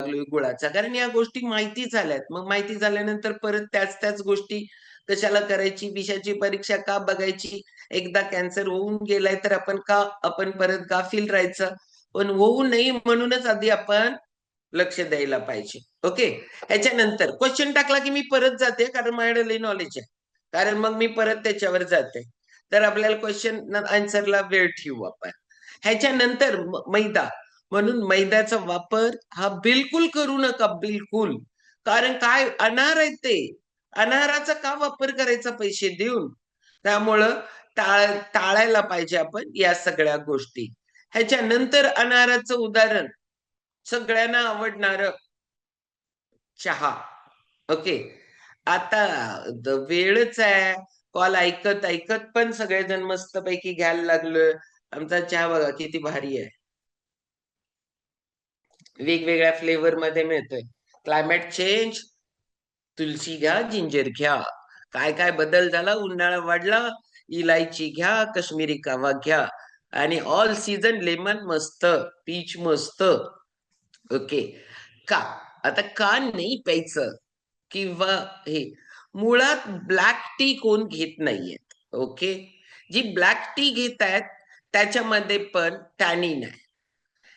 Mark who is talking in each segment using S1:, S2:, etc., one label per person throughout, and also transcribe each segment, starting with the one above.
S1: लागलोय गुळाचा, कारण या गोष्टी माहिती झाल्यात. मग माहिती झाल्यानंतर परत त्याच गोष्टी कशाला करायची? विषाची परीक्षा का बघायची? एकदा कॅन्सर होऊन गेलाय तर आपण परत गाफील राहायचं? पण होऊ नये म्हणूनच आधी आपण लक्ष द्यायला पाहिजे. ओके. ह्याच्यानंतर क्वेश्चन टाकला की मी परत जाते, कारण माझ्याकडे लई नॉलेज आहे. कारण मग मी परत त्याच्यावर जाते. तर आपल्याला क्वेश्चन आन्सरला वेळ ठेवू आपण. ह्याच्यानंतर मैदा, म्हणून मैद्याचा वापर हा बिलकुल करू नका, बिलकुल. कारण काय अनार आहे ते. अनाराचा का वापर करायचा पैसे देऊन? त्यामुळं टाळायला पाहिजे आपण या सगळ्या गोष्टी. ह्याच्यानंतर अनाराचं उदाहरण, सगळ्यांना आवडणार चहा. ओके. आता वेळच आहे. कॉल ऐकत ऐकत पण सगळेजण मस्तपैकी घ्यायला लागलोय. आमचा चहा बघा किती भारी आहे. वेगवेगळ्या फ्लेवर मध्ये मिळतोय. क्लायमेट चेंज, तुलसी घ्या, जिंजर घ्या. काय काय बदल झाला, उन्हाळा वाढला, इलायची घ्या, काश्मीरी कावा घ्या, आणि ऑल सीझन लेमन मस्त, पीच मस्त. ओके. का आता का नाही प्यायचं किंवा हे, मुळात ब्लॅक टी कोण घेत नाहीयेत. ओके. जी ब्लॅक टी घेत आहेत त्याच्यामध्ये पण टॅनिन आहे.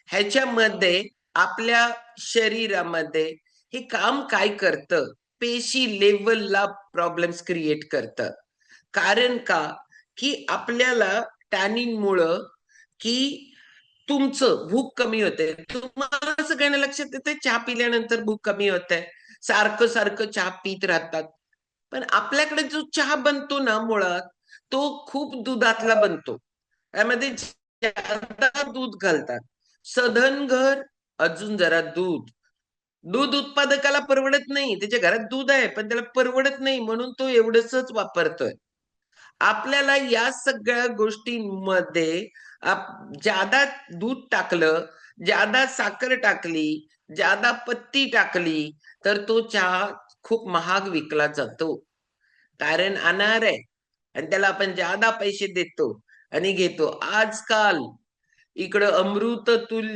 S1: ह्याच्यामध्ये आपल्या शरीरामध्ये हे काम काय करतं, पेशी लेवलला प्रॉब्लेम्स क्रिएट करतं. कारण का, की आपल्याला टॅनिनमुळं की तुमचं भूक कमी होते. तुम्हाला सगळ्यांना लक्षात येते चहा पिल्यानंतर भूक कमी होते. सारखं सारखं चहा पीत राहतात. पण आपल्याकडे जो चहा बनतो ना मुळात, तो खूप दुधातला बनतो. त्यामध्ये जादा दूध घालतात. सधनभर अजून जरा दूध. दूध उत्पादकाला परवडत नाही. त्याच्या घरात दूध आहे, पण त्याला परवडत नाही म्हणून तो एवढंसच वापरतोय. आपल्याला या सगळ्या गोष्टींमध्ये जादा दूध टाकलं, जादा साखर टाकली, जादा पत्ती टाकली, तर तो चहा खूप महाग विकला जातो. कारण अनार आहे आणि त्याला आपण जादा पैसे देतो आणि घेतो. आजकाल इकडं अमृत तुल्य